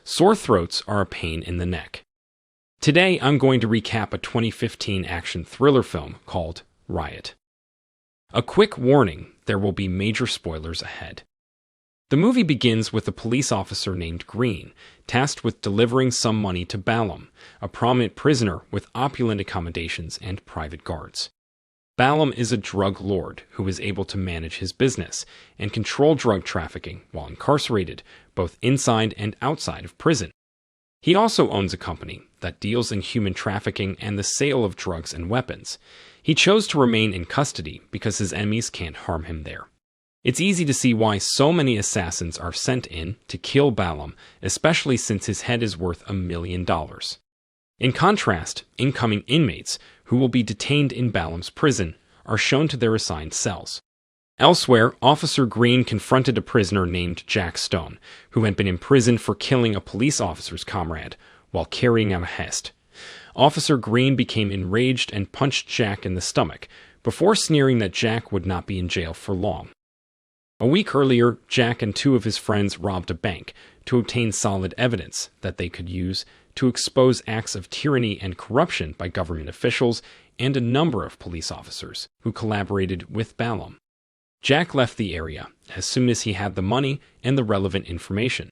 Sore throats are a pain in the neck. Today, I'm going to recap a 2015 action thriller film called Riot. A quick warning, there will be major spoilers ahead. The movie begins with a police officer named Green, tasked with delivering some money to Balam, a prominent prisoner with opulent accommodations and private guards. Balam is a drug lord who is able to manage his business and control drug trafficking while incarcerated, both inside and outside of prison. He also owns a company that deals in human trafficking and the sale of drugs and weapons. He chose to remain in custody because his enemies can't harm him there. It's easy to see why so many assassins are sent in to kill Balam, especially since his head is worth $1 million. In contrast, incoming inmates, who will be detained in Balam's prison, are shown to their assigned cells. Elsewhere, Officer Green confronted a prisoner named Jack Stone, who had been imprisoned for killing a police officer's comrade while carrying out a heist. Officer Green became enraged and punched Jack in the stomach, before sneering that Jack would not be in jail for long. A week earlier, Jack and two of his friends robbed a bank to obtain solid evidence that they could use to expose acts of tyranny and corruption by government officials and a number of police officers who collaborated with Balam. Jack left the area as soon as he had the money and the relevant information.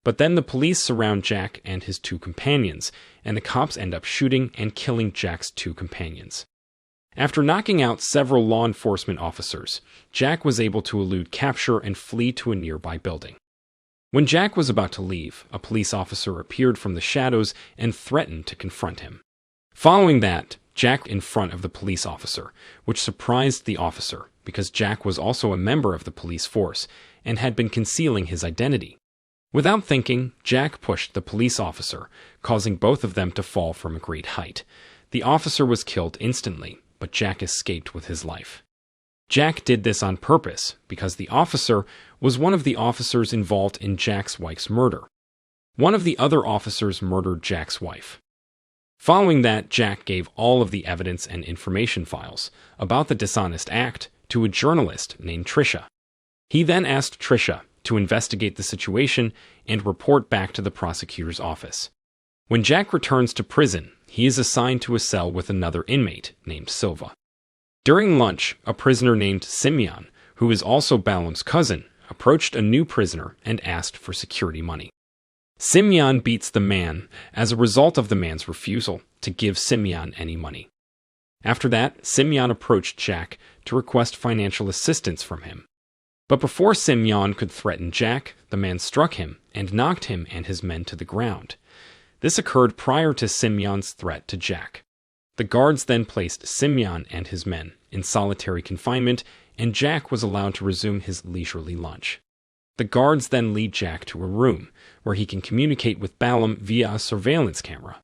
But then the police surround Jack and his two companions, and the cops end up shooting and killing Jack's two companions. After knocking out several law enforcement officers, Jack was able to elude capture and flee to a nearby building. When Jack was about to leave, a police officer appeared from the shadows and threatened to confront him. Following that, Jack in front of the police officer, which surprised the officer because Jack was also a member of the police force and had been concealing his identity. Without thinking, Jack pushed the police officer, causing both of them to fall from a great height. The officer was killed instantly, but Jack escaped with his life. Jack did this on purpose because the officer was one of the officers involved in Jack's wife's murder. One of the other officers murdered Jack's wife. Following that, Jack gave all of the evidence and information files about the dishonest act to a journalist named Trisha. He then asked Trisha to investigate the situation and report back to the prosecutor's office. When Jack returns to prison, he is assigned to a cell with another inmate named Silva. During lunch, a prisoner named Semyon, who is also Balam's cousin, approached a new prisoner and asked for security money. Semyon beats the man as a result of the man's refusal to give Semyon any money. After that, Semyon approached Jack to request financial assistance from him. But before Semyon could threaten Jack, the man struck him and knocked him and his men to the ground. This occurred prior to Semyon's threat to Jack. The guards then placed Semyon and his men in solitary confinement, and Jack was allowed to resume his leisurely lunch. The guards then lead Jack to a room, where he can communicate with Balam via a surveillance camera.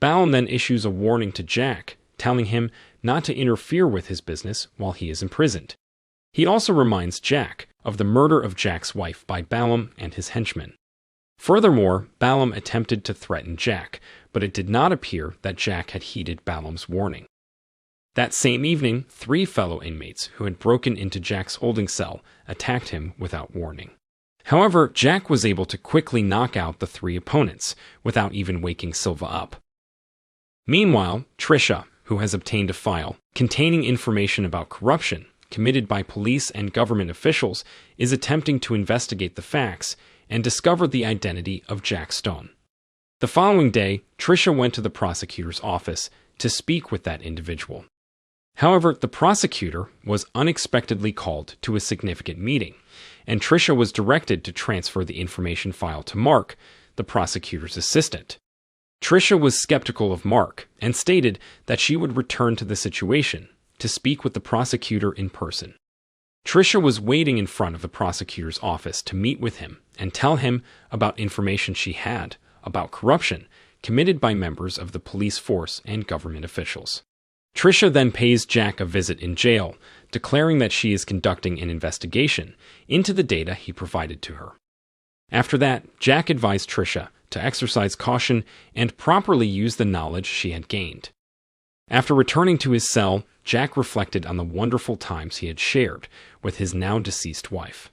Balam then issues a warning to Jack, telling him not to interfere with his business while he is imprisoned. He also reminds Jack of the murder of Jack's wife by Balam and his henchmen. Furthermore, Balam attempted to threaten Jack, but it did not appear that Jack had heeded Balam's warning. That same evening, 3 fellow inmates who had broken into Jack's holding cell attacked him without warning. However, Jack was able to quickly knock out the 3 opponents without even waking Silva up. Meanwhile, Trisha, who has obtained a file containing information about corruption committed by police and government officials, is attempting to investigate the facts and discover the identity of Jack Stone. The following day, Trisha went to the prosecutor's office to speak with that individual. However, the prosecutor was unexpectedly called to a significant meeting, and Trisha was directed to transfer the information file to Mark, the prosecutor's assistant. Trisha was skeptical of Mark and stated that she would return to the situation to speak with the prosecutor in person. Trisha was waiting in front of the prosecutor's office to meet with him and tell him about information she had about corruption committed by members of the police force and government officials. Trisha then pays Jack a visit in jail, declaring that she is conducting an investigation into the data he provided to her. After that, Jack advised Trisha to exercise caution and properly use the knowledge she had gained. After returning to his cell, Jack reflected on the wonderful times he had shared with his now-deceased wife.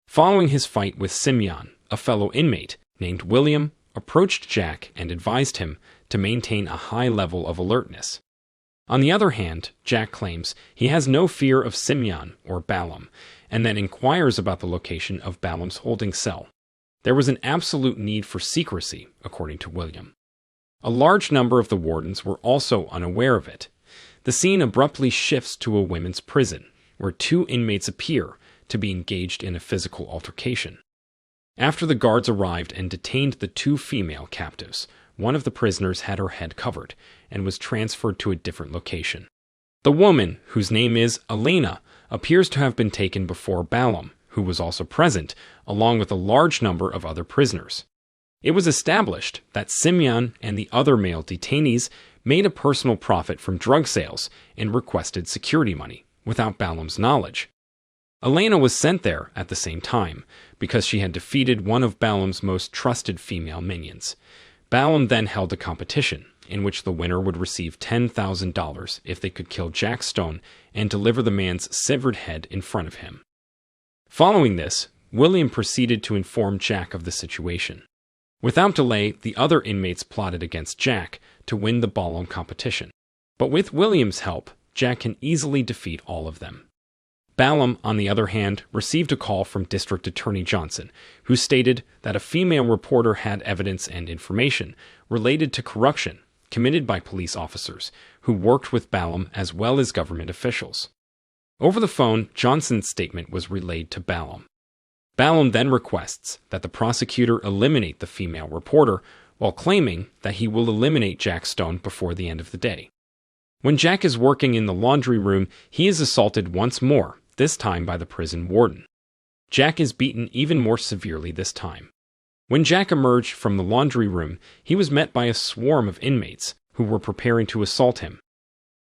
Following his fight with Semyon, a fellow inmate named William, approached Jack and advised him to maintain a high level of alertness. On the other hand, Jack claims he has no fear of Semyon or Balam, and then inquires about the location of Balam's holding cell. There was an absolute need for secrecy, according to William. A large number of the wardens were also unaware of it. The scene abruptly shifts to a women's prison, where two inmates appear to be engaged in a physical altercation. After the guards arrived and detained the two female captives, one of the prisoners had her head covered and was transferred to a different location. The woman, whose name is Alena, appears to have been taken before Balam, who was also present, along with a large number of other prisoners. It was established that Semyon and the other male detainees made a personal profit from drug sales and requested security money, without Balam's knowledge. Alena was sent there at the same time, because she had defeated one of Balam's most trusted female minions. Balam then held a competition, in which the winner would receive $10,000 if they could kill Jack Stone and deliver the man's severed head in front of him. Following this, William proceeded to inform Jack of the situation. Without delay, the other inmates plotted against Jack to win the Balam competition. But with William's help, Jack can easily defeat all of them. Balam, on the other hand, received a call from District Attorney Johnson, who stated that a female reporter had evidence and information related to corruption committed by police officers who worked with Balam as well as government officials. Over the phone, Johnson's statement was relayed to Balam. Balam then requests that the prosecutor eliminate the female reporter, while claiming that he will eliminate Jack Stone before the end of the day. When Jack is working in the laundry room, he is assaulted once more, this time by the prison warden. Jack is beaten even more severely this time. When Jack emerged from the laundry room, he was met by a swarm of inmates who were preparing to assault him.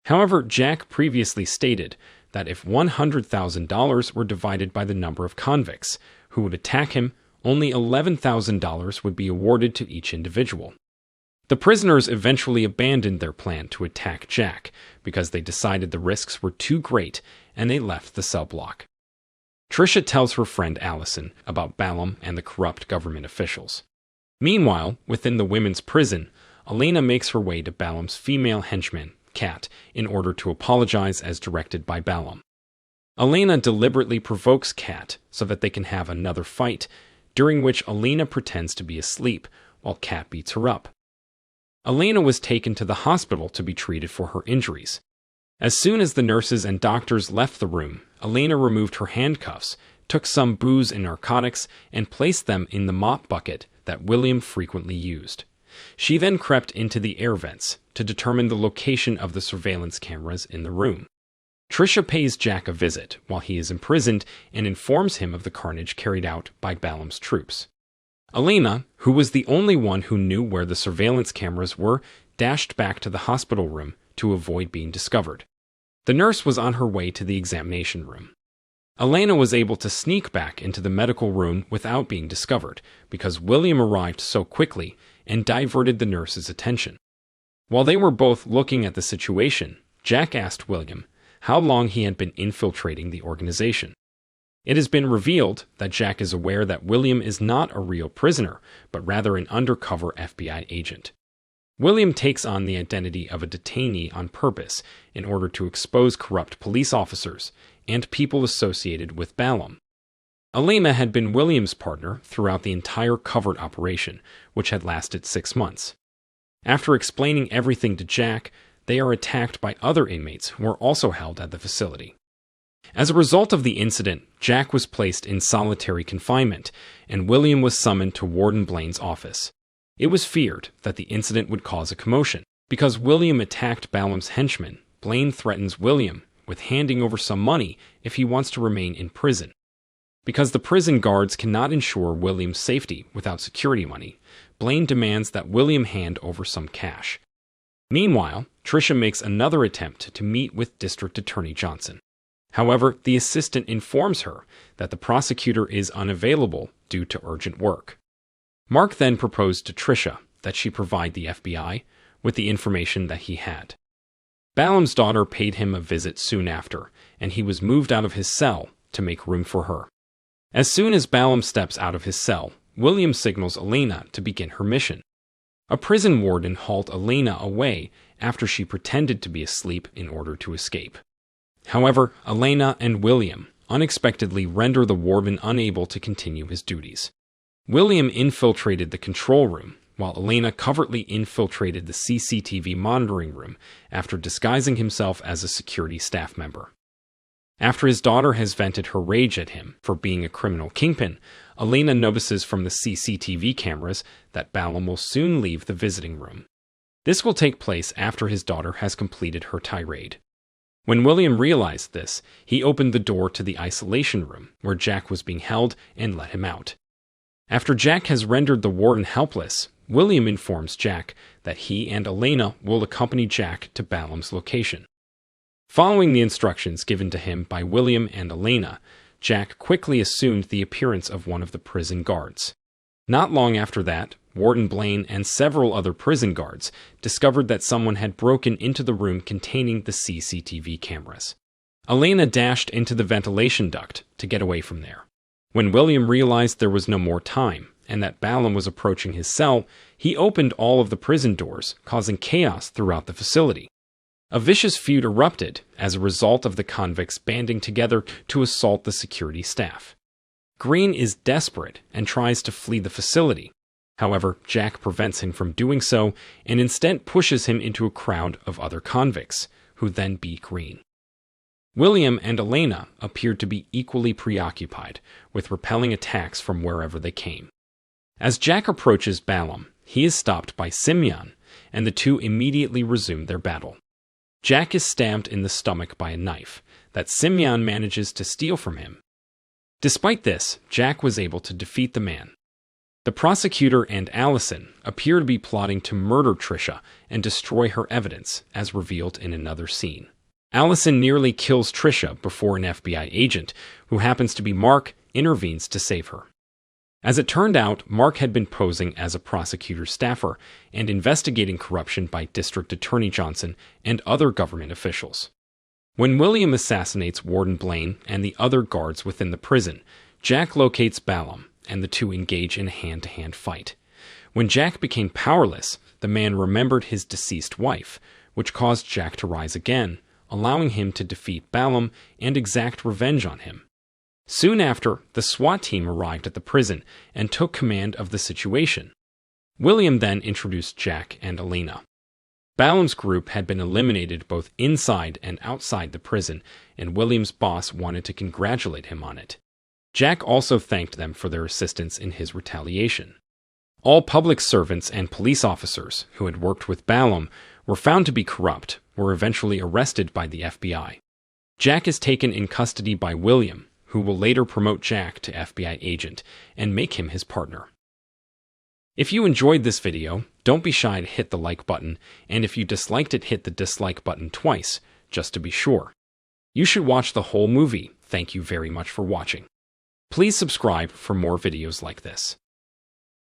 However, Jack previously stated that if $100,000 were divided by the number of convicts who would attack him, only $11,000 would be awarded to each individual. The prisoners eventually abandoned their plan to attack Jack because they decided the risks were too great and they left the cell block. Trisha tells her friend Allison about Balam and the corrupt government officials. Meanwhile, within the women's prison, Alena makes her way to Balam's female henchman, Kat, in order to apologize as directed by Balam. Alena deliberately provokes Kat so that they can have another fight, during which Alena pretends to be asleep while Kat beats her up. Alena was taken to the hospital to be treated for her injuries. As soon as the nurses and doctors left the room, Alena removed her handcuffs, took some booze and narcotics, and placed them in the mop bucket that William frequently used. She then crept into the air vents to determine the location of the surveillance cameras in the room. Trisha pays Jack a visit while he is imprisoned and informs him of the carnage carried out by Balam's troops. Alena, who was the only one who knew where the surveillance cameras were, dashed back to the hospital room to avoid being discovered. The nurse was on her way to the examination room. Alena was able to sneak back into the medical room without being discovered because William arrived so quickly and diverted the nurse's attention. While they were both looking at the situation, Jack asked William how long he had been infiltrating the organization. It has been revealed that Jack is aware that William is not a real prisoner, but rather an undercover FBI agent. William takes on the identity of a detainee on purpose in order to expose corrupt police officers and people associated with Balam. Alena had been William's partner throughout the entire covert operation, which had lasted 6 months. After explaining everything to Jack, they are attacked by other inmates who are also held at the facility. As a result of the incident, Jack was placed in solitary confinement, and William was summoned to Warden Blain's office. It was feared that the incident would cause a commotion. Because William attacked Balam's henchman, Blain threatens William with handing over some money if he wants to remain in prison. Because the prison guards cannot ensure William's safety without security money, Blain demands that William hand over some cash. Meanwhile, Trisha makes another attempt to meet with District Attorney Johnson. However, the assistant informs her that the prosecutor is unavailable due to urgent work. Mark then proposed to Trisha that she provide the FBI with the information that he had. Balam's daughter paid him a visit soon after, and he was moved out of his cell to make room for her. As soon as Balam steps out of his cell, William signals Alena to begin her mission. A prison warden hauled Alena away after she pretended to be asleep in order to escape. However, Alena and William unexpectedly render the warden unable to continue his duties. William infiltrated the control room, while Alena covertly infiltrated the CCTV monitoring room after disguising himself as a security staff member. After his daughter has vented her rage at him for being a criminal kingpin, Alena notices from the CCTV cameras that Balam will soon leave the visiting room. This will take place after his daughter has completed her tirade. When William realized this, he opened the door to the isolation room where Jack was being held and let him out. After Jack has rendered the warden helpless, William informs Jack that he and Alena will accompany Jack to Balam's location. Following the instructions given to him by William and Alena, Jack quickly assumed the appearance of one of the prison guards. Not long after that, Warden Blain and several other prison guards discovered that someone had broken into the room containing the CCTV cameras. Alena dashed into the ventilation duct to get away from there. When William realized there was no more time, and that Balam was approaching his cell, he opened all of the prison doors, causing chaos throughout the facility. A vicious feud erupted as a result of the convicts banding together to assault the security staff. Green is desperate and tries to flee the facility. However, Jack prevents him from doing so and instead pushes him into a crowd of other convicts, who then beat Green. William and Alena appeared to be equally preoccupied with repelling attacks from wherever they came. As Jack approaches Balam, he is stopped by Semyon, and the two immediately resume their battle. Jack is stabbed in the stomach by a knife that Semyon manages to steal from him. Despite this, Jack was able to defeat the man. The prosecutor and Allison appear to be plotting to murder Trisha and destroy her evidence, as revealed in another scene. Allison nearly kills Trisha before an FBI agent, who happens to be Mark, intervenes to save her. As it turned out, Mark had been posing as a prosecutor's staffer and investigating corruption by District Attorney Johnson and other government officials. When William assassinates Warden Blain and the other guards within the prison, Jack locates Balam, and the two engage in a hand-to-hand fight. When Jack became powerless, the man remembered his deceased wife, which caused Jack to rise again, allowing him to defeat Balam and exact revenge on him. Soon after, the SWAT team arrived at the prison and took command of the situation. William then introduced Jack and Alena. Balam's group had been eliminated both inside and outside the prison, and William's boss wanted to congratulate him on it. Jack also thanked them for their assistance in his retaliation. All public servants and police officers who had worked with Balam were found to be corrupt, were eventually arrested by the FBI. Jack is taken in custody by William, who will later promote Jack to FBI agent and make him his partner. If you enjoyed this video, don't be shy to hit the like button, and if you disliked it, hit the dislike button twice, just to be sure. You should watch the whole movie. Thank you very much for watching. Please subscribe for more videos like this.